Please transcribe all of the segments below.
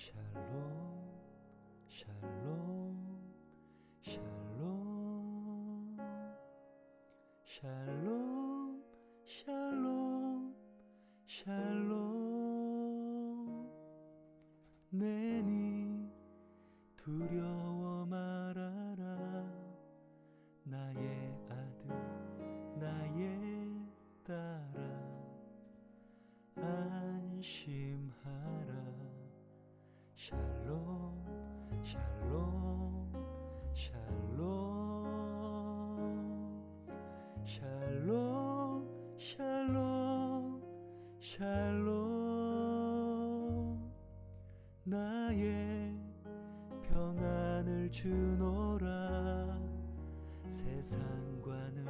샬롬, 샬롬, 샬롬, 샬롬, 샬롬. 내니 두려워 말아라. 나의 아들, 나의 딸아, 안심하라. 샬롬, 샬롬, 샬롬, 샬롬, 샬롬, 샬롬. 나의 평안을 주노라. 세상과는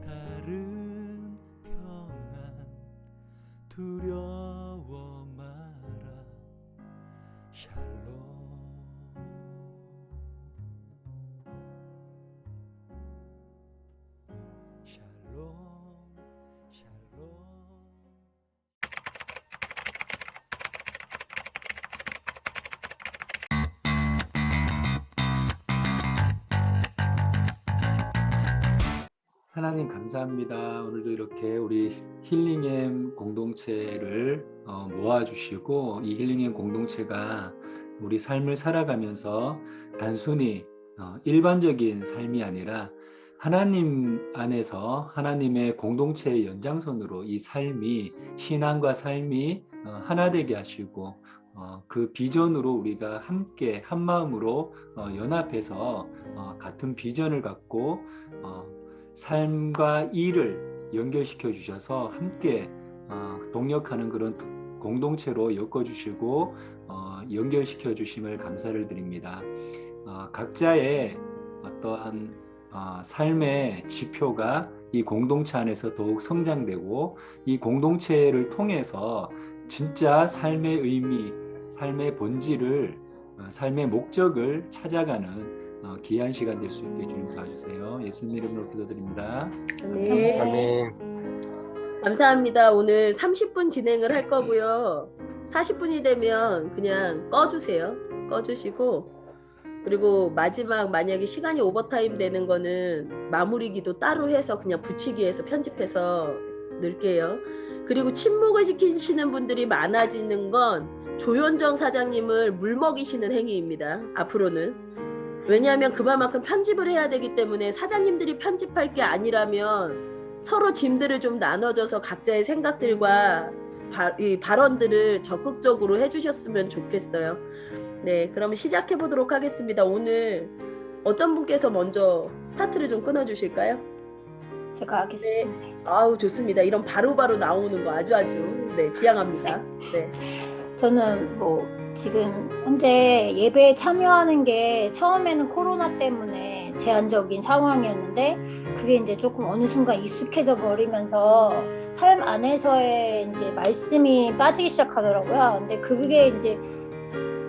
다른 평안, 두려워 마라. 샬롬. 샬롬, 샬롬. 하나님 감사합니다. 오늘도 이렇게 우리 힐링엠 공동체를 모아주시고, 이 힐링엠 공동체가 우리 삶을 살아가면서 단순히 일반적인 삶이 아니라 하나님 안에서 하나님의 공동체의 연장선으로 이 삶이, 신앙과 삶이 하나 되게 하시고, 그 비전으로 우리가 함께 한 마음으로 연합해서 같은 비전을 갖고 삶과 일을 연결시켜 주셔서 함께 동역하는 그런 공동체로 엮어주시고 연결시켜 주심을 감사를 드립니다. 각자의 어떠한 삶의 지표가 이 공동체 안에서 더욱 성장되고, 이 공동체를 통해서 진짜 삶의 의미, 삶의 본질을, 삶의 목적을 찾아가는 귀한 시간 될 수 있게 주님 도와주세요. 예수님 이름으로 기도드립니다. 네. 아멘. 감사합니다. 오늘 30분 진행을 할 거고요. 40분이 되면 그냥 꺼주세요. 꺼주시고, 그리고 마지막 만약에 시간이 오버타임 되는 거는 마무리 기도 따로 해서 그냥 붙이기해서 편집해서 넣을게요. 그리고 침묵을 지키시는 분들이 많아지는 건 조현정 사장님을 물먹이시는 행위입니다. 앞으로는. 왜냐하면 그만큼 편집을 해야 되기 때문에 사장님들이 편집할 게 아니라면 서로 짐들을 좀 나눠줘서 각자의 생각들과 이 발언들을 적극적으로 해주셨으면 좋겠어요. 네, 그러면 시작해 보도록 하겠습니다. 오늘 어떤 분께서 먼저 스타트를 좀 끊어주실까요? 제가 하겠습니다. 네. 아우, 좋습니다. 이런 바로바로 나오는 거 아주 네, 지향합니다. 네. 저는 지금 현재 예배에 참여하는 게 처음에는 코로나 때문에 제한적인 상황이었는데, 그게 이제 조금 어느 순간 익숙해져 버리면서 삶 안에서의 이제 말씀이 빠지기 시작하더라고요. 근데 그게 이제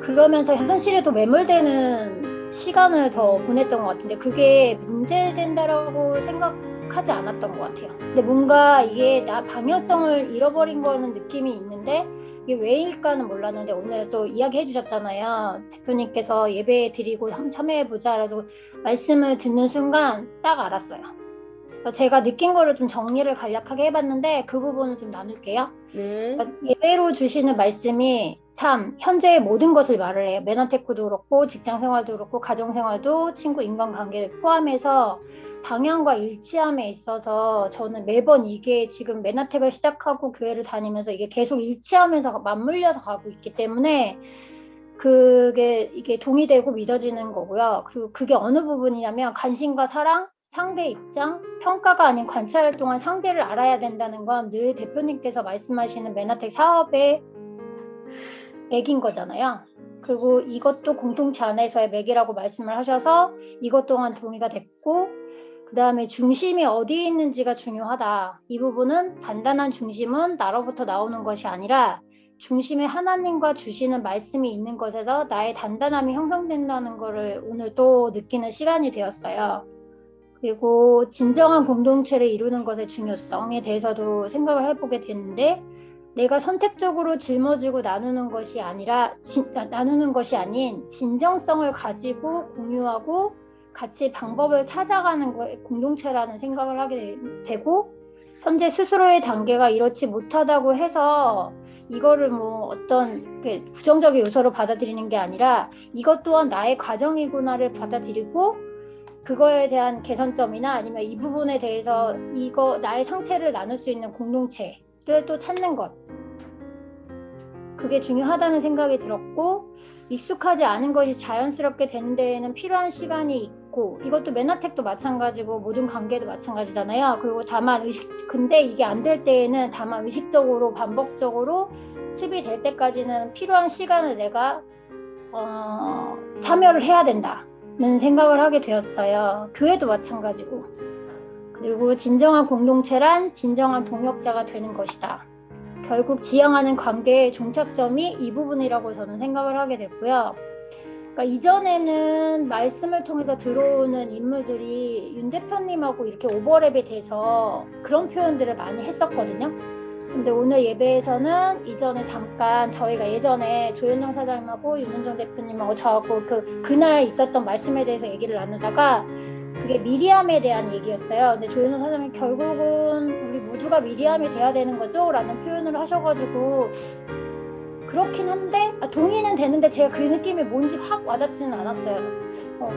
그러면서 현실에 더 매몰되는 시간을 더 보냈던 것 같은데, 그게 문제된다라고 생각하지 않았던 것 같아요. 근데 뭔가 이게 나 방향성을 잃어버린 거는 느낌이 있는데, 이게 왜일까는 몰랐는데 오늘 또 이야기해 주셨잖아요. 대표님께서 예배 드리고 한번 참여해보자 라고 말씀을 듣는 순간 딱 알았어요. 제가 느낀 거를 좀 정리를 간략하게 해봤는데 그 부분을 좀 나눌게요. 네. 예배로 주시는 말씀이 참 현재의 모든 것을 말을 해요. 메나테크도 그렇고 직장생활도 그렇고 가정생활도 친구 인간관계를 포함해서 방향과 일치함에 있어서 저는 매번 이게 지금 메나텍을 시작하고 교회를 다니면서 이게 계속 일치하면서 맞물려서 가고 있기 때문에 이게 동의되고 믿어지는 거고요. 그리고 그게 어느 부분이냐면 관심과 사랑, 상대 입장, 평가가 아닌 관찰을 통한 상대를 알아야 된다는 건 늘 대표님께서 말씀하시는 메나텍 사업의 맥인 거잖아요. 그리고 이것도 공동체 안에서의 맥이라고 말씀을 하셔서 이것 또한 동의가 됐고, 그 다음에 중심이 어디에 있는지가 중요하다. 이 부분은 단단한 중심은 나로부터 나오는 것이 아니라 중심에 하나님과 주시는 말씀이 있는 것에서 나의 단단함이 형성된다는 것을 오늘 또 느끼는 시간이 되었어요. 그리고 진정한 공동체를 이루는 것의 중요성에 대해서도 생각을 해보게 됐는데, 내가 선택적으로 짊어지고 나누는 것이 아닌 진정성을 가지고 공유하고 같이 방법을 찾아가는 거에 공동체라는 생각을 하게 되고, 현재 스스로의 단계가 이렇지 못하다고 해서 이거를 뭐 어떤 부정적인 요소로 받아들이는 게 아니라 이것 또한 나의 과정이구나를 받아들이고, 그거에 대한 개선점이나 아니면 이 부분에 대해서 나의 상태를 나눌 수 있는 공동체를 또 찾는 것, 그게 중요하다는 생각이 들었고, 익숙하지 않은 것이 자연스럽게 되는 데에는 필요한 시간이 있고, 이것도 메나텍도 마찬가지고 모든 관계도 마찬가지잖아요. 그리고 다만 근데 이게 안 될 때에는 다만 의식적으로 반복적으로 습이 될 때까지는 필요한 시간을 내가 참여를 해야 된다는 생각을 하게 되었어요. 교회도 마찬가지고. 그리고 진정한 공동체란 진정한 동역자가 되는 것이다. 결국 지향하는 관계의 종착점이 이 부분이라고 저는 생각을 하게 됐고요. 그러니까 이전에는 말씀을 통해서 들어오는 인물들이 윤 대표님하고 이렇게 오버랩이 돼서 그런 표현들을 많이 했었거든요. 근데 오늘 예배에서는 이전에 잠깐 저희가 예전에 조현정 사장님하고 윤은정 대표님하고 저하고 그날 있었던 말씀에 대해서 얘기를 나누다가 그게 미리암에 대한 얘기였어요. 근데 조현정 사장님이 결국은 우리 모두가 미리암이 돼야 되는 거죠? 라는 표현을 하셔가지고 그렇긴 한데 동의는 되는데 제가 그 느낌이 뭔지 확 와닿지는 않았어요.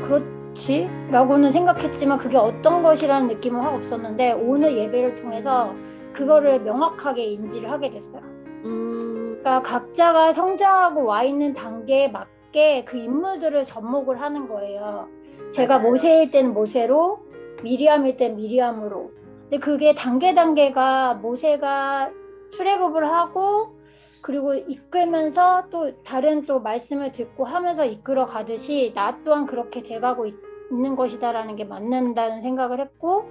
그렇지? 라고는 생각했지만 그게 어떤 것이라는 느낌은 확 없었는데 오늘 예배를 통해서 그거를 명확하게 인지를 하게 됐어요. 그러니까 각자가 성장하고 와 있는 단계에 맞게 그 인물들을 접목을 하는 거예요. 제가 모세일 때는 모세로, 미리암일 땐 미리암으로. 근데 그게 단계가 모세가 출애굽을 하고 그리고 이끌면서 또 다른 또 말씀을 듣고 하면서 이끌어 가듯이 나 또한 그렇게 돼가고 있는 것이다라는 게 맞는다는 생각을 했고,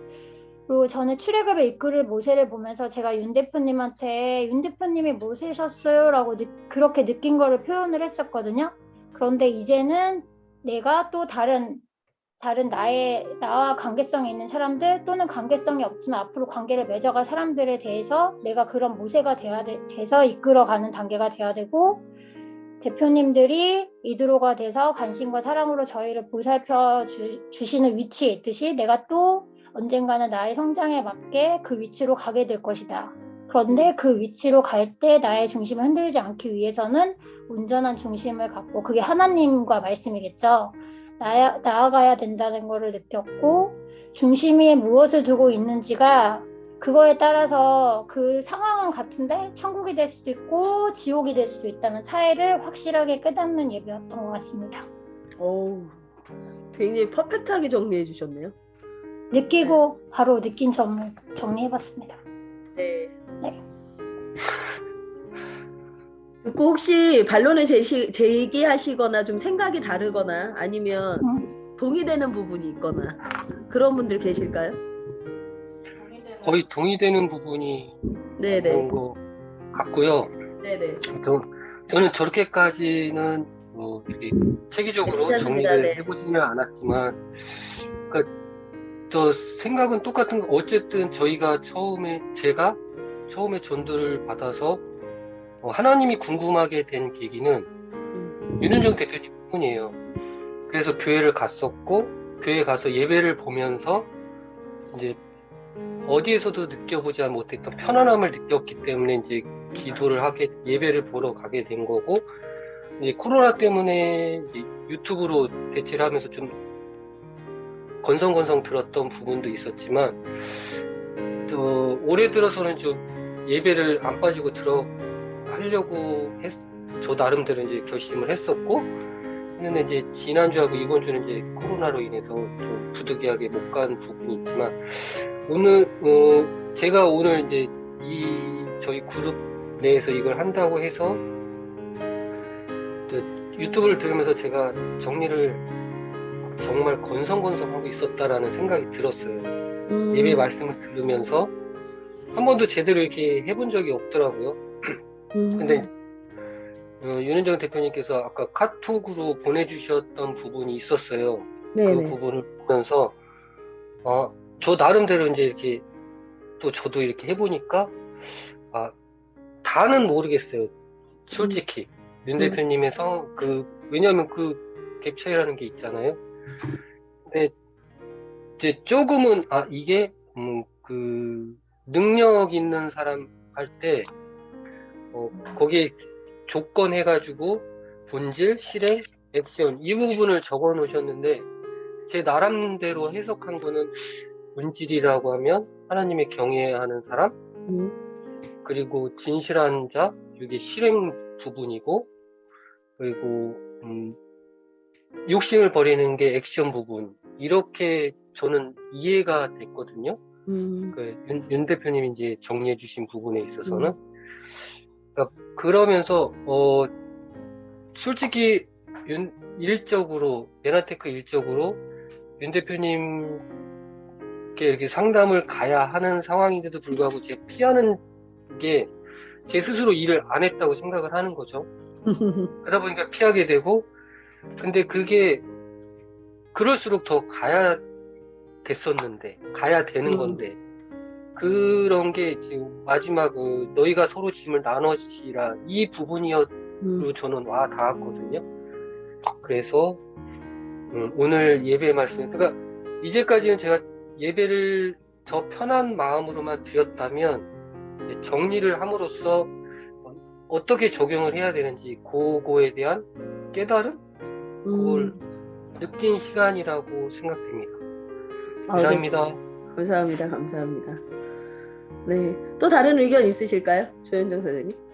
그리고 저는 출애굽을 이끌을 모세를 보면서 제가 윤 대표님한테 윤 대표님이 모세셨어요 라고 그렇게 느낀 거를 표현을 했었거든요. 그런데 이제는 내가 또 다른 나와 관계성이 있는 사람들 또는 관계성이 없지만 앞으로 관계를 맺어갈 사람들에 대해서 내가 그런 모세가 돼서 이끌어가는 단계가 돼야 되고, 대표님들이 리드로가 돼서 관심과 사랑으로 저희를 보살펴 주시는 위치에 있듯이 내가 또 언젠가는 나의 성장에 맞게 그 위치로 가게 될 것이다. 그런데 그 위치로 갈 때 나의 중심을 흔들지 않기 위해서는 온전한 중심을 갖고, 그게 하나님과 말씀이겠죠. 나아가야 된다는 것을 느꼈고, 중심에 무엇을 두고 있는지가 그거에 따라서 그 상황은 같은데 천국이 될 수도 있고 지옥이 될 수도 있다는 차이를 확실하게 깨닫는 예배였던 것 같습니다. 굉장히 퍼펙트하게 정리해 주셨네요. 느끼고 바로 느낀 점을 정리해봤습니다. 네. 네. 듣고 혹시 반론을 제기하시거나 좀 생각이 다르거나 아니면 동의되는 부분이 있거나 그런 분들 계실까요? 거의 동의되는 부분이 네네. 있는 것 같고요. 네네. 저는 저렇게까지는 이렇게 체계적으로 괜찮습니다. 정리를 네. 해보지는 않았지만, 그러니까 저 생각은 똑같은 거. 어쨌든 제가 처음에 전도를 받아서 하나님이 궁금하게 된 계기는 윤은정 대표님 뿐이에요. 그래서 교회를 갔었고, 교회 가서 예배를 보면서 이제 어디에서도 느껴보지 못했던 편안함을 느꼈기 때문에 이제 예배를 보러 가게 된 거고, 이제 코로나 때문에 이제 유튜브로 대체를 하면서 좀 건성건성 들었던 부분도 있었지만, 또 올해 들어서는 좀 예배를 안 빠지고 하려고 저 나름대로 이제 결심을 했었고, 근데 이제 지난주하고 이번 주는 이제 코로나로 인해서 좀 부득이하게 못 간 부분이 있지만, 제가 오늘 이제 저희 그룹 내에서 이걸 한다고 해서 유튜브를 들으면서 제가 정리를 정말 건성건성하고 있었다라는 생각이 들었어요. 예배 말씀을 들으면서 한 번도 제대로 이렇게 해본 적이 없더라고요. 근데 윤은정 대표님께서 아까 카톡으로 보내주셨던 부분이 있었어요. 네네. 그 부분을 보면서 저 나름대로 이제 이렇게 또 저도 이렇게 해보니까 다는 모르겠어요. 솔직히. 윤 대표님의 왜냐면 그 갭 차이라는 게 있잖아요. 근데 이제 조금은, 이게, 능력 있는 사람 할 때, 거기에 조건 해가지고, 본질, 실행, 액션, 이 부분을 적어 놓으셨는데, 제 나름대로 해석한 거는, 본질이라고 하면, 하나님의 경외하는 사람, 그리고 진실한 자, 이게 실행 부분이고, 그리고, 욕심을 버리는 게 액션 부분. 이렇게 저는 이해가 됐거든요. 윤 대표님이 이제 정리해 주신 부분에 있어서는. 그러면서, 솔직히, 메나테크 일적으로, 윤 대표님께 이렇게 상담을 가야 하는 상황인데도 불구하고 제가 피하는 게 제 스스로 일을 안 했다고 생각을 하는 거죠. 그러다 보니까 피하게 되고, 근데 그게, 그럴수록 더 가야 되는 건데, 그런 게 지금 마지막 너희가 서로 짐을 나눠지라 이 부분이었로 저는 와 닿았거든요. 그래서 오늘 예배 말씀, 그러니까 이제까지는 제가 예배를 더 편한 마음으로만 드렸다면 정리를 함으로써 어떻게 적용을 해야 되는지 그거에 대한 깨달음? 그걸 느낀 시간이라고 생각됩니다. 감사합니다. 네. 감사합니다. 네, 또 다른 의견 있으실까요? 조현정 선생님.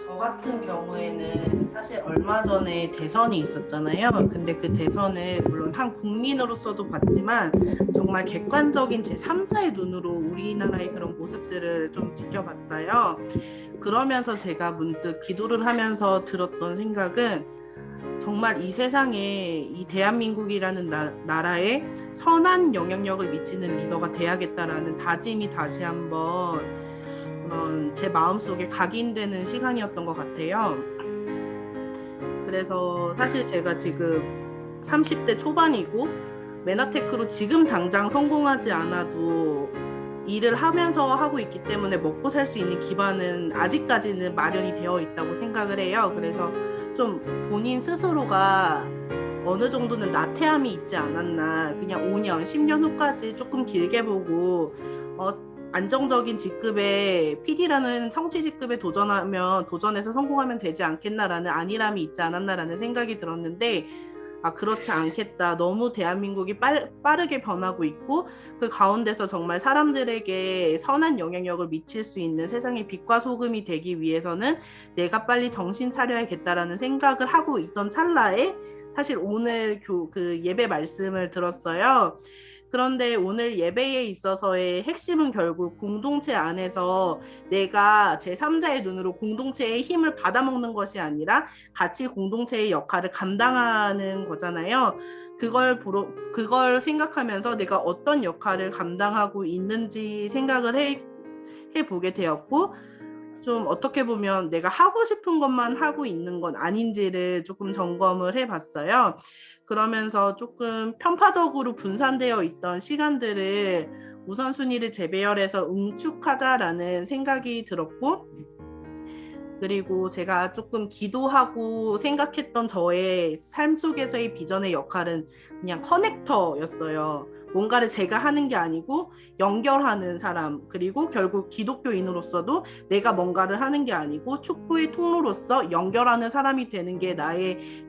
저 같은 경우에는 사실 얼마 전에 대선이 있었잖아요. 근데 그 대선을 물론 한 국민으로서도 봤지만 정말 객관적인 제3자의 눈으로 우리나라의 그런 모습들을 좀 지켜봤어요. 그러면서 제가 문득 기도를 하면서 들었던 생각은 정말 이 세상에 이 대한민국이라는 나라에 선한 영향력을 미치는 리더가 돼야겠다라는 다짐이 다시 한번 그런 제 마음속에 각인되는 시간이었던 것 같아요. 그래서 사실 제가 지금 30대 초반이고 메나테크로 지금 당장 성공하지 않아도 일을 하면서 하고 있기 때문에 먹고 살 수 있는 기반은 아직까지는 마련이 되어 있다고 생각을 해요. 그래서 좀 본인 스스로가 어느 정도는 나태함이 있지 않았나, 그냥 5년, 10년 후까지 조금 길게 보고 안정적인 직급에 PD라는 성취 직급에 도전해서 성공하면 되지 않겠나라는 안일함이 있지 않았나라는 생각이 들었는데 그렇지 않겠다. 너무 대한민국이 빠르게 변하고 있고 그 가운데서 정말 사람들에게 선한 영향력을 미칠 수 있는 세상의 빛과 소금이 되기 위해서는 내가 빨리 정신 차려야겠다라는 생각을 하고 있던 찰나에 사실 오늘 그 예배 말씀을 들었어요. 그런데 오늘 예배에 있어서의 핵심은 결국 공동체 안에서 내가 제3자의 눈으로 공동체의 힘을 받아먹는 것이 아니라 같이 공동체의 역할을 감당하는 거잖아요. 그걸 생각하면서 내가 어떤 역할을 감당하고 있는지 생각을 해보게 되었고, 좀 어떻게 보면 내가 하고 싶은 것만 하고 있는 건 아닌지를 조금 점검을 해봤어요. 그러면서 조금 편파적으로 분산되어 있던 시간들을 우선순위를 재배열해서 응축하자라는 생각이 들었고, 그리고 제가 조금 기도하고 생각했던 저의 삶 속에서의 비전의 역할은 그냥 커넥터였어요. 뭔가를 제가 하는 게 아니고 연결하는 사람, 그리고 결국 기독교인으로서도 내가 뭔가를 하는 게 아니고 축복의 통로로서 연결하는 사람이 되는 게 나의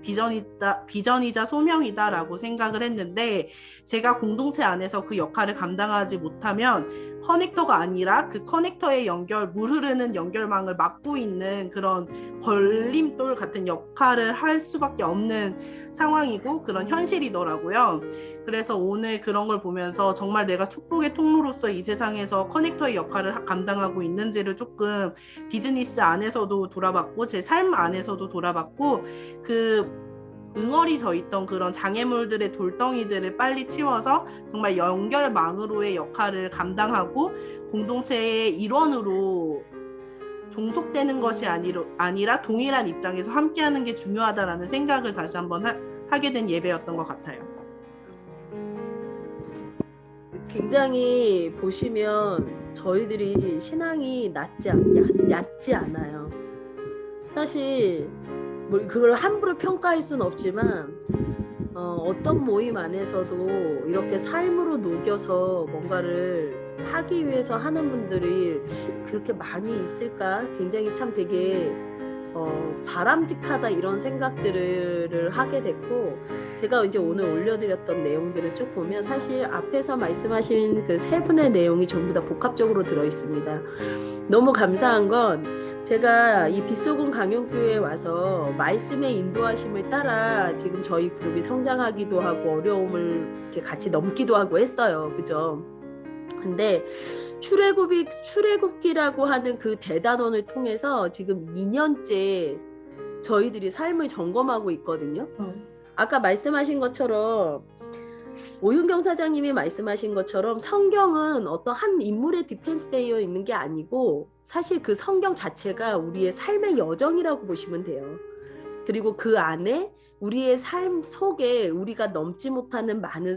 비전이자 소명이다라고 생각을 했는데, 제가 공동체 안에서 그 역할을 감당하지 못하면 커넥터가 아니라 그 커넥터의 물 흐르는 연결망을 막고 있는 그런 걸림돌 같은 역할을 할 수밖에 없는 상황이고 그런 현실이더라고요. 그래서 오늘 그런 걸 보면서 정말 내가 축복의 통로로서 이 세상에서 커넥터의 역할을 감당하고 있는지를 조금 비즈니스 안에서도 돌아봤고 제 삶 안에서도 돌아봤고, 그 응어리 져 있던 그런 장애물들의 돌덩이들을 빨리 치워서 정말 연결망으로의 역할을 감당하고 공동체의 일원으로 종속되는 것이 아니라 동일한 입장에서 함께하는 게 중요하다라는 생각을 다시 한번 하게 된 예배였던 것 같아요. 굉장히 보시면 저희들이 신앙이 얕지 않아요. 사실 뭐 그걸 함부로 평가할 수는 없지만 어떤 모임 안에서도 이렇게 삶으로 녹여서 뭔가를 하기 위해서 하는 분들이 그렇게 많이 있을까? 굉장히 참 되게 바람직하다 이런 생각들을 하게 됐고, 제가 이제 오늘 올려드렸던 내용들을 쭉 보면 사실 앞에서 말씀하신 그 세 분의 내용이 전부 다 복합적으로 들어 있습니다. 너무 감사한 건 제가 이 빗속은 강용교회에 와서 말씀의 인도하심을 따라 지금 저희 그룹이 성장하기도 하고 어려움을 이렇게 같이 넘기도 하고 했어요. 그죠? 근데 출애굽기라고 하는 그 대단원을 통해서 지금 2년째 저희들이 삶을 점검하고 있거든요. 아까 말씀하신 것처럼 오윤경 사장님이 말씀하신 것처럼 성경은 어떤 한 인물에 디펜스되어 있는 게 아니고 사실 그 성경 자체가 우리의 삶의 여정이라고 보시면 돼요. 그리고 그 안에 우리의 삶 속에 우리가 넘지 못하는 많은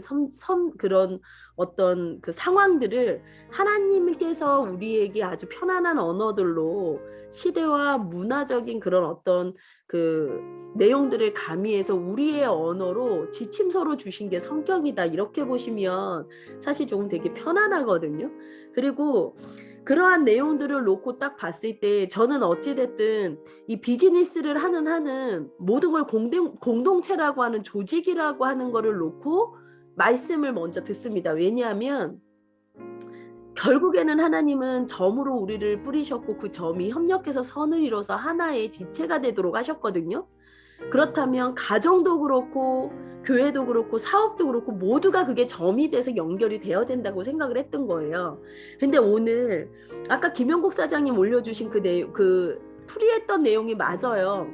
그런 어떤 그 상황들을 하나님께서 우리에게 아주 편안한 언어들로 시대와 문화적인 그런 어떤 그 내용들을 가미해서 우리의 언어로 지침서로 주신 게 성경이다, 이렇게 보시면 사실 조금 되게 편안하거든요. 그리고 그러한 내용들을 놓고 딱 봤을 때 저는 어찌됐든 이 비즈니스를 하는 모든 걸 공동체라고 하는 조직이라고 하는 거를 놓고 말씀을 먼저 듣습니다. 왜냐하면 결국에는 하나님은 점으로 우리를 뿌리셨고 그 점이 협력해서 선을 이뤄서 하나의 지체가 되도록 하셨거든요. 그렇다면 가정도 그렇고 교회도 그렇고 사업도 그렇고 모두가 그게 점이 돼서 연결이 되어야 된다고 생각을 했던 거예요. 근데 오늘 아까 김영국 사장님 올려주신 그 풀이했던 내용이 맞아요.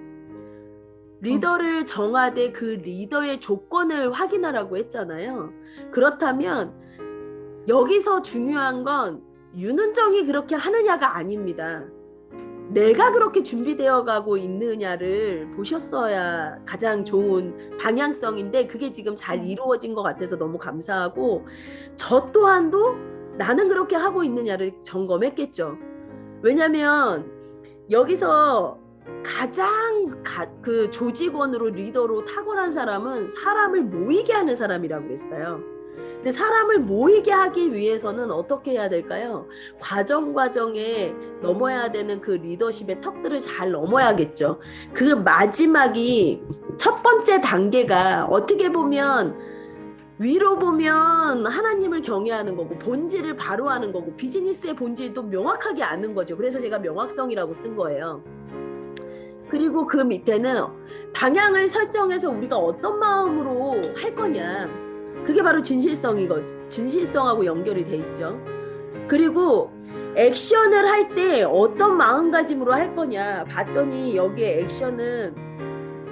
리더를 정하되 그 리더의 조건을 확인하라고 했잖아요. 그렇다면 여기서 중요한 건 윤은정이 그렇게 하느냐가 아닙니다. 내가 그렇게 준비되어 가고 있느냐를 보셨어야 가장 좋은 방향성인데 그게 지금 잘 이루어진 것 같아서 너무 감사하고, 저 또한도 나는 그렇게 하고 있느냐를 점검했겠죠. 왜냐하면 여기서 가장 그 조직원으로 리더로 탁월한 사람은 사람을 모이게 하는 사람이라고 그랬어요. 근데 사람을 모이게 하기 위해서는 어떻게 해야 될까요? 과정에 넘어야 되는 그 리더십의 턱들을 잘 넘어야겠죠. 그 마지막이 첫 번째 단계가 어떻게 보면 위로 보면 하나님을 경외하는 거고 본질을 바로 하는 거고 비즈니스의 본질도 명확하게 아는 거죠. 그래서 제가 명확성이라고 쓴 거예요. 그리고 그 밑에는 방향을 설정해서 우리가 어떤 마음으로 할 거냐, 그게 바로 진실성하고 연결이 돼 있죠. 그리고 액션을 할 때 어떤 마음가짐으로 할 거냐 봤더니 여기에 액션은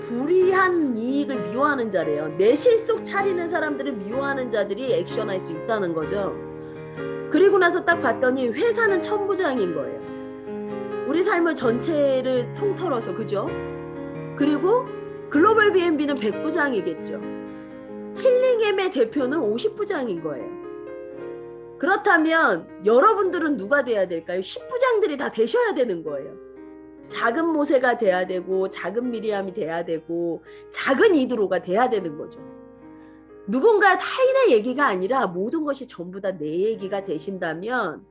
불이한 이익을 미워하는 자래요. 내 실속 차리는 사람들을 미워하는 자들이 액션할 수 있다는 거죠. 그리고 나서 딱 봤더니 회사는 천부장인 거예요. 우리 삶의 전체를 통틀어서, 그죠? 그리고 글로벌 B&B는 100부장이겠죠. 힐링엠의 대표는 50부장인 거예요. 그렇다면 여러분들은 누가 돼야 될까요? 10부장들이 다 되셔야 되는 거예요. 작은 모세가 돼야 되고 작은 미리암이 돼야 되고 작은 이드로가 돼야 되는 거죠. 누군가 타인의 얘기가 아니라 모든 것이 전부 다 내 얘기가 되신다면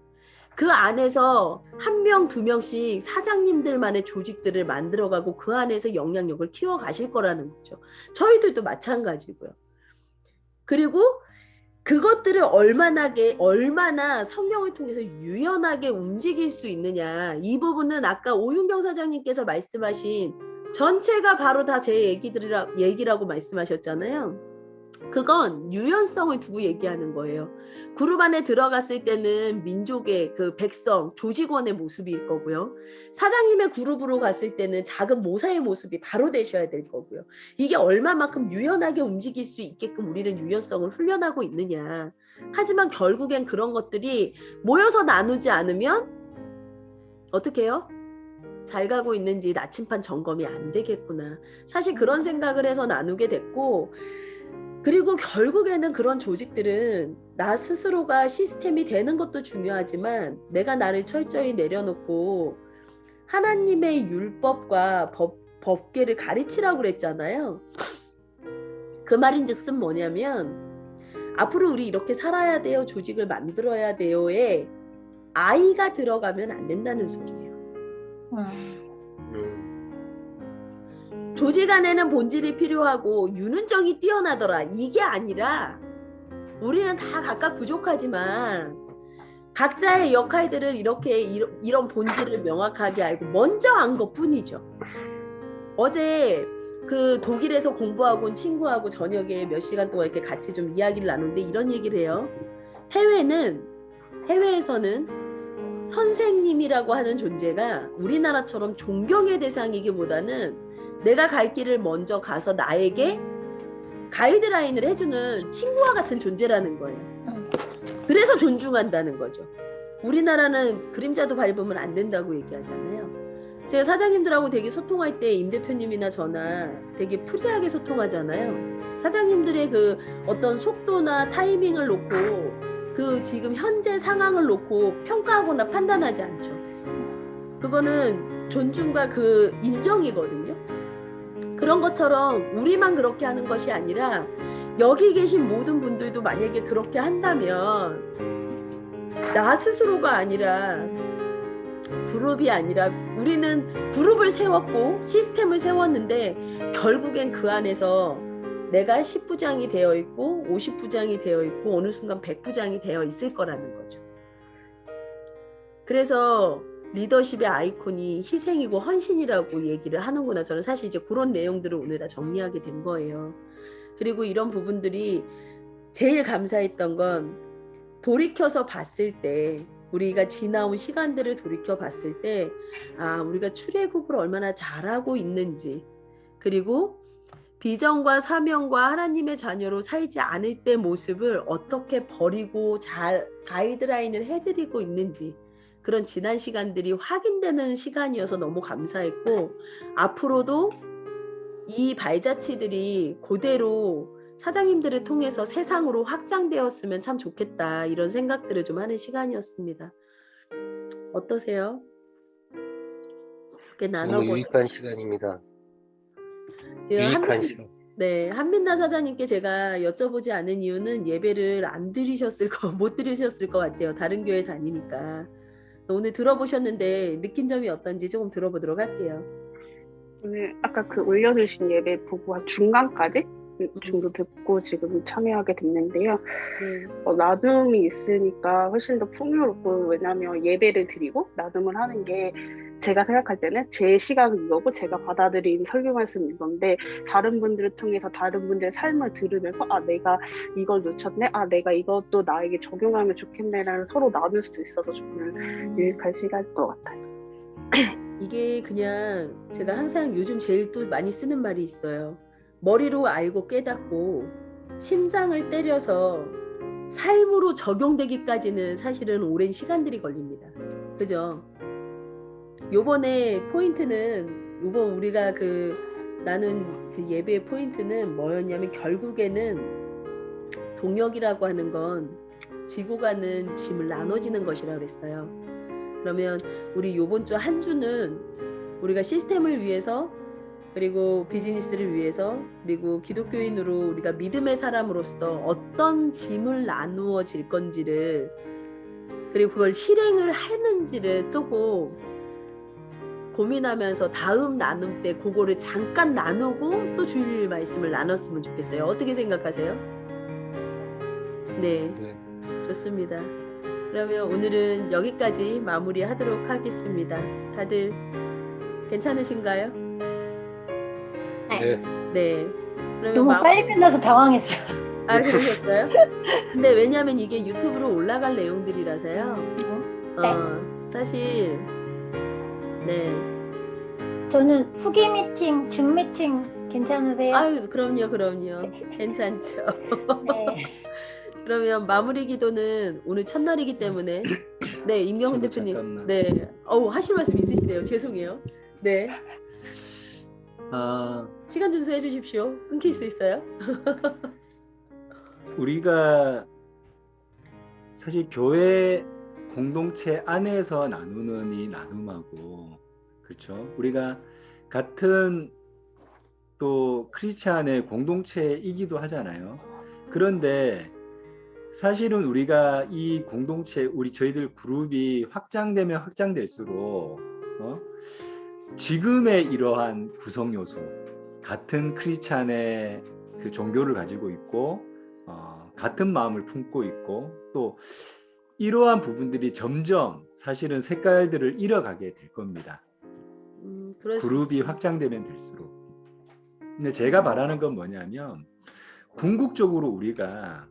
그 안에서 한 명, 두 명씩 사장님들만의 조직들을 만들어가고 그 안에서 영향력을 키워가실 거라는 거죠. 저희들도 마찬가지고요. 그리고 그것들을 얼마나 성령을 통해서 유연하게 움직일 수 있느냐, 이 부분은 아까 오윤경 사장님께서 말씀하신 전체가 바로 다 제 얘기라고 말씀하셨잖아요. 그건 유연성을 두고 얘기하는 거예요. 그룹 안에 들어갔을 때는 민족의 그 백성, 조직원의 모습일 거고요. 사장님의 그룹으로 갔을 때는 작은 모사의 모습이 바로 되셔야 될 거고요. 이게 얼마만큼 유연하게 움직일 수 있게끔 우리는 유연성을 훈련하고 있느냐. 하지만 결국엔 그런 것들이 모여서 나누지 않으면 어떻게 해요? 잘 가고 있는지 나침반 점검이 안 되겠구나. 사실 그런 생각을 해서 나누게 됐고, 그리고 결국에는 그런 조직들은 나 스스로가 시스템이 되는 것도 중요하지만 내가 나를 철저히 내려놓고 하나님의 율법과 법계를 가르치라고 그랬잖아요. 그 말인즉슨 뭐냐면 앞으로 우리 이렇게 살아야 돼요. 조직을 만들어야 돼요에 아이가 들어가면 안 된다는 소리예요. 조직 안에는 본질이 필요하고 유능정이 뛰어나더라. 이게 아니라 우리는 다 각각 부족하지만 각자의 역할들을 이렇게 이런 본질을 명확하게 알고 먼저 안 것뿐이죠. 어제 그 독일에서 공부하고 온 친구하고 저녁에 몇 시간 동안 이렇게 같이 좀 이야기를 나누는데 이런 얘기를 해요. 해외에서는 선생님이라고 하는 존재가 우리나라처럼 존경의 대상이기보다는 내가 갈 길을 먼저 가서 나에게 가이드라인을 해주는 친구와 같은 존재라는 거예요. 그래서 존중한다는 거죠. 우리나라는 그림자도 밟으면 안 된다고 얘기하잖아요. 제가 사장님들하고 되게 소통할 때 임 대표님이나 저나 되게 프리하게 소통하잖아요. 사장님들의 그 어떤 속도나 타이밍을 놓고 그 지금 현재 상황을 놓고 평가하거나 판단하지 않죠. 그거는 존중과 그 인정이거든요. 그런 것처럼 우리만 그렇게 하는 것이 아니라 여기 계신 모든 분들도 만약에 그렇게 한다면 나 스스로가 아니라 그룹이 아니라 우리는 그룹을 세웠고 시스템을 세웠는데 결국엔 그 안에서 내가 10부장이 되어 있고 50부장이 되어 있고 어느 순간 100부장이 되어 있을 거라는 거죠. 그래서 리더십의 아이콘이 희생이고 헌신이라고 얘기를 하는구나. 저는 사실 이제 그런 내용들을 오늘 다 정리하게 된 거예요. 그리고 이런 부분들이 제일 감사했던 건 돌이켜서 봤을 때 우리가 지나온 시간들을 돌이켜 봤을 때 우리가 출애굽을 얼마나 잘하고 있는지 그리고 비전과 사명과 하나님의 자녀로 살지 않을 때 모습을 어떻게 버리고 잘 가이드라인을 해드리고 있는지 그런 지난 시간들이 확인되는 시간이어서 너무 감사했고 앞으로도 이 발자취들이 그대로 사장님들을 통해서 세상으로 확장되었으면 참 좋겠다 이런 생각들을 좀 하는 시간이었습니다. 어떠세요? 이렇게 너무 나눠보니 유익한 시간입니다. 지금 유익한 시간. 네, 한민나 사장님께 제가 여쭤보지 않은 이유는 예배를 못 들으셨을 것 같아요. 다른 교회 다니니까. 오늘 들어보셨는데 느낀 점이 어떤지 조금 들어보도록 할게요. 오늘 아까 그 올려주신 예배 보고 한 중간까지 정도 듣고 지금 참여하게 됐는데요. 나눔이 있으니까 훨씬 더 풍요롭고 왜냐하면 예배를 드리고 나눔을 하는 게 제가 생각할 때는 제 시각은 이거고 제가 받아들인 설교 말씀은 이건데 다른 분들을 통해서 다른 분들의 삶을 들으면서 내가 이걸 놓쳤네 내가 이것도 나에게 적용하면 좋겠네라는 서로 나눌 수 있어서 정말 유익한 시간일 것 같아요. 이게 그냥 제가 항상 요즘 제일 또 많이 쓰는 말이 있어요. 머리로 알고 깨닫고 심장을 때려서 삶으로 적용되기까지는 사실은 오랜 시간들이 걸립니다. 그죠? 요번에 포인트는 요번 우리가 나눈 그 예배의 포인트는 뭐였냐면 결국에는 동역이라고 하는 건 지고 가는 짐을 나눠지는 것이라고 그랬어요. 그러면 우리 요번 주 한 주는 우리가 시스템을 위해서 그리고 비즈니스를 위해서 그리고 기독교인으로 우리가 믿음의 사람으로서 어떤 짐을 나누어질 건지를 그리고 그걸 실행을 하는지를 조금 고민하면서 다음 나눔 때 그거를 잠깐 나누고 또 주일 말씀을 나눴으면 좋겠어요. 어떻게 생각하세요? 네, 좋습니다. 그러면 오늘은 여기까지 마무리하도록 하겠습니다. 다들 괜찮으신가요? 네. 그러면 너무 빨리 끝나서 당황했어요. 그러셨어요? 근데 왜냐하면 이게 유튜브로 올라갈 내용들이라서요. 사실 네. 저는 후기 미팅, 줌 미팅 괜찮으세요? 그럼요. 괜찮죠. 네. 그러면 마무리 기도는 오늘 첫날이기 때문에 네, 임경훈 대표님. 잠깐만. 네. 하실 말씀 있으시네요. 죄송해요. 네. 아, 시간 준수해 주십시오. 끊길 수 있어요. 우리가 사실 교회 공동체 안에서 나누는 이 나눔하고, 그렇죠? 우리가 같은 또 크리스찬의 공동체이기도 하잖아요. 그런데 사실은 우리가 이 공동체, 저희들 그룹이 확장되면 확장될수록 지금의 이러한 구성 요소, 같은 크리스찬의 그 종교를 가지고 있고 같은 마음을 품고 있고, 또 이러한 부분들이 점점 사실은 색깔들을 잃어가게 될 겁니다. 그럴 수 그룹이 있지. 확장되면 될수록. 근데 제가 바라는 건 뭐냐면, 궁극적으로 우리가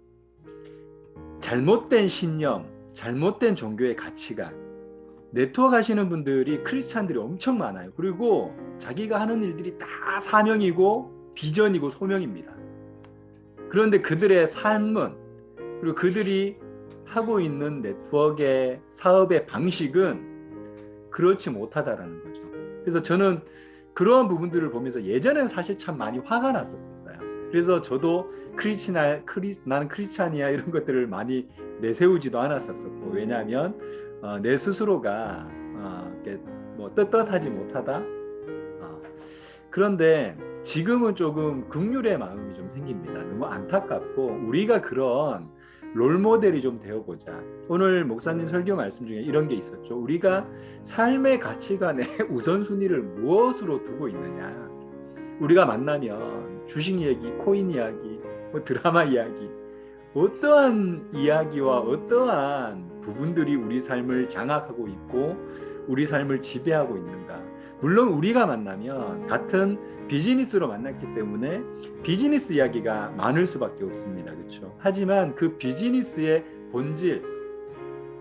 잘못된 신념, 잘못된 종교의 가치관, 네트워크 하시는 분들이 크리스찬들이 엄청 많아요. 그리고 자기가 하는 일들이 다 사명이고 비전이고 소명입니다. 그런데 그들의 삶은, 그리고 그들이 하고 있는 네트워크의 사업의 방식은 그렇지 못하다라는 거죠. 그래서 저는 그러한 부분들을 보면서 예전엔 사실 참 많이 화가 났었어요. 그래서 저도 나는 크리스찬이야 이런 것들을 많이 내세우지도 않았었고, 왜냐하면 내 스스로가 뭐 떳떳하지 못하다. 그런데 지금은 조금 긍휼의 마음이 좀 생깁니다. 너무 안타깝고, 우리가 그런 롤모델이 좀 되어보자. 오늘 목사님 설교 말씀 중에 이런 게 있었죠. 우리가 삶의 가치관의 우선순위를 무엇으로 두고 있느냐. 우리가 만나면 주식 이야기, 코인 이야기, 뭐 드라마 이야기, 어떠한 이야기와 어떠한 부분들이 우리 삶을 장악하고 있고 우리 삶을 지배하고 있는가. 물론 우리가 만나면 같은 비즈니스로 만났기 때문에 비즈니스 이야기가 많을 수밖에 없습니다. 그렇죠? 하지만 그 비즈니스의 본질,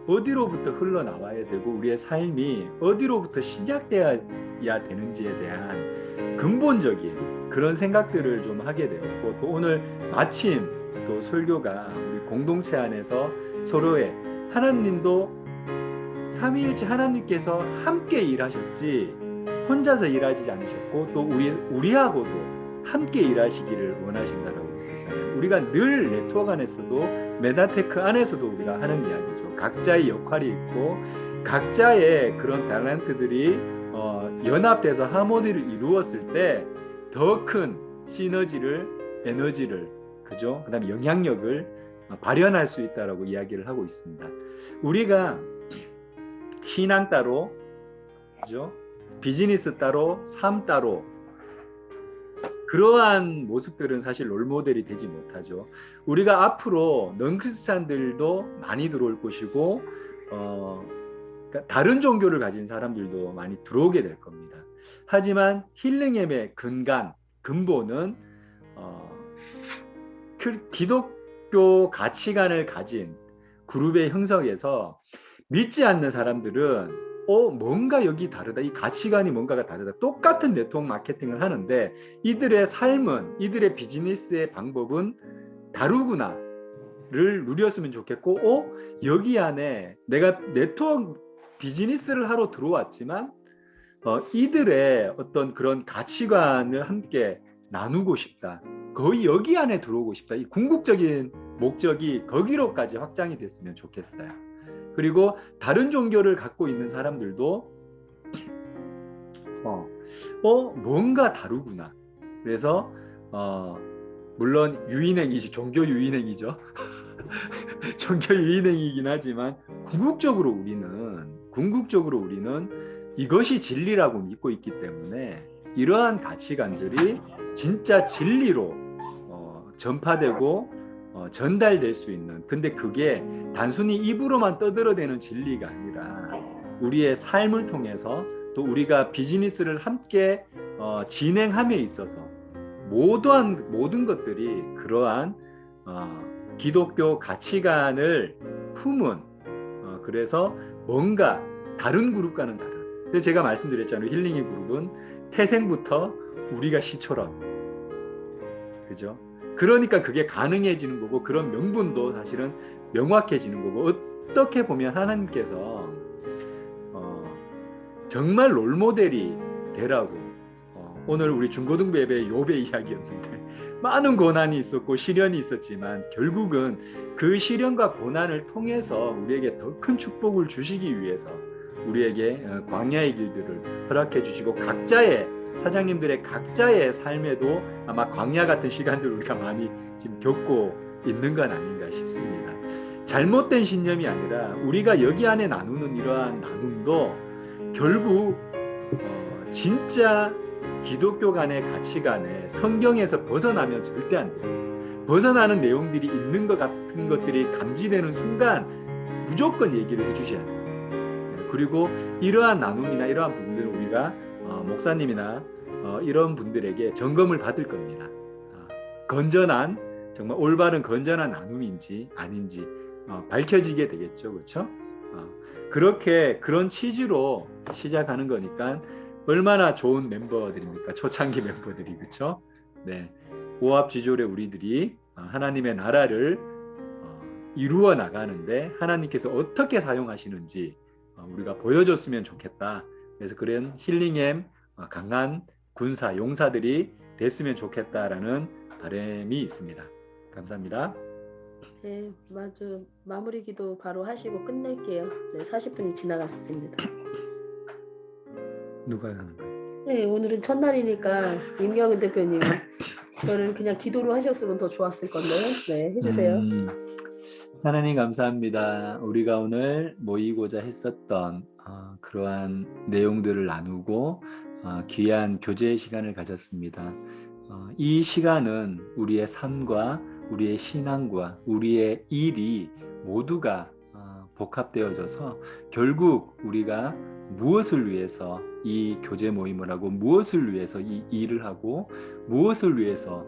어디로부터 흘러나와야 되고 우리의 삶이 어디로부터 시작돼야 되는지에 대한 근본적인 그런 생각들을 좀 하게 되었고, 또 오늘 마침 또 설교가 우리 공동체 안에서 서로의, 하나님도 삼위일체 하나님께서 함께 일하셨지 혼자서 일하지 않으셨고, 또 우리하고도 함께 일하시기를 원하신다라고 했었잖아요. 우리가 늘 네트워크 안에서도, 메나테크 안에서도 우리가 하는 이야기죠. 각자의 역할이 있고 각자의 그런 탤런트들이 연합돼서 하모니를 이루었을 때 더 큰 시너지를, 에너지를, 그죠? 그다음에 영향력을 발현할 수 있다라고 이야기를 하고 있습니다. 우리가 신앙 따로, 그죠? 비즈니스 따로, 삶 따로, 그러한 모습들은 사실 롤모델이 되지 못하죠. 우리가 앞으로 넌크리스찬들도 많이 들어올 것이고 그러니까 다른 종교를 가진 사람들도 많이 들어오게 될 겁니다. 하지만 힐링엠의 근본은 기독교 가치관을 가진 그룹의 형성에서 믿지 않는 사람들은 뭔가 여기 다르다. 이 가치관이 뭔가가 다르다. 똑같은 네트워크 마케팅을 하는데 이들의 삶은, 이들의 비즈니스의 방법은 다르구나를 누렸으면 좋겠고, 여기 안에 내가 네트워크 비즈니스를 하러 들어왔지만 이들의 어떤 그런 가치관을 함께 나누고 싶다. 거의 여기 안에 들어오고 싶다. 이 궁극적인 목적이 거기로까지 확장이 됐으면 좋겠어요. 그리고 다른 종교를 갖고 있는 사람들도 뭔가 다르구나. 그래서 물론 유인행이지, 종교 유인행이죠. 종교 유인행이긴 하지만 궁극적으로 우리는 이것이 진리라고 믿고 있기 때문에 이러한 가치관들이 진짜 진리로 전파되고 전달될 수 있는, 근데 그게 단순히 입으로만 떠들어대는 진리가 아니라 우리의 삶을 통해서, 또 우리가 비즈니스를 함께 진행함에 있어서 모든 것들이 그러한 기독교 가치관을 품은, 그래서 뭔가 다른 그룹과는 다른, 그래서 제가 말씀드렸잖아요. 힐링의 그룹은 태생부터 우리가 시초라고, 그죠? 그러니까 그게 가능해지는 거고, 그런 명분도 사실은 명확해지는 거고, 어떻게 보면 하나님께서 정말 롤모델이 되라고, 오늘 우리 중고등부 예배 요배 이야기였는데 많은 고난이 있었고 시련이 있었지만 결국은 그 시련과 고난을 통해서 우리에게 더 큰 축복을 주시기 위해서 우리에게 광야의 길들을 허락해 주시고 각자의 사장님들의 각자의 삶에도 아마 광야 같은 시간들을 우리가 많이 지금 겪고 있는 건 아닌가 싶습니다. 잘못된 신념이 아니라 우리가 여기 안에 나누는 이러한 나눔도 결국 진짜 기독교 간의 가치관에 성경에서 벗어나면 절대 안 돼요. 벗어나는 내용들이 있는 것 같은 것들이 감지되는 순간 무조건 얘기를 해주셔야 돼요. 그리고 이러한 나눔이나 이러한 부분들은 우리가 목사님이나 이런 분들에게 점검을 받을 겁니다. 건전한 정말 올바른 건전한 나눔인지 아닌지 밝혀지게 되겠죠, 그렇죠? 그렇게 그런 취지로 시작하는 거니까 얼마나 좋은 멤버들입니까? 초창기 멤버들이, 그렇죠? 네, 오합지졸의 우리들이 하나님의 나라를 이루어 나가는데 하나님께서 어떻게 사용하시는지 우리가 보여줬으면 좋겠다. 그래서 그런 힐링엠 강한 군사 용사들이 됐으면 좋겠다라는 바람이 있습니다. 감사합니다. 네, 맞아. 마무리 기도 바로 하시고 끝낼게요. 네, 40분이 지나갔습니다. 누가 하는 거예요? 네, 오늘은 첫날이니까 임경은 대표님 저는 그냥 기도로 하셨으면 더 좋았을 건데요. 네, 해주세요. 하나님 감사합니다. 우리가 오늘 모이고자 했었던 그러한 내용들을 나누고 귀한 교제의 시간을 가졌습니다. 이 시간은 우리의 삶과 우리의 신앙과 우리의 일이 모두가 복합되어져서 결국 우리가 무엇을 위해서 이 교제 모임을 하고 무엇을 위해서 이 일을 하고 무엇을 위해서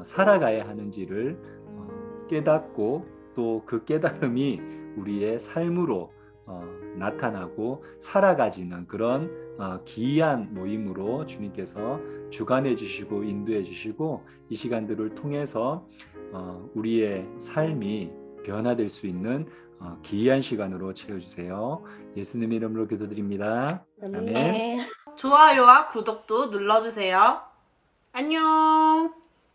살아가야 하는지를 깨닫고 또 그 깨달음이 우리의 삶으로 나타나고 살아가지는 그런 기이한 모임으로 주님께서 주관해 주시고 인도해 주시고 이 시간들을 통해서 우리의 삶이 변화될 수 있는 기이한 시간으로 채워주세요. 예수님 이름으로 기도드립니다. 아멘. 네. 좋아요와 구독도 눌러주세요. 안녕.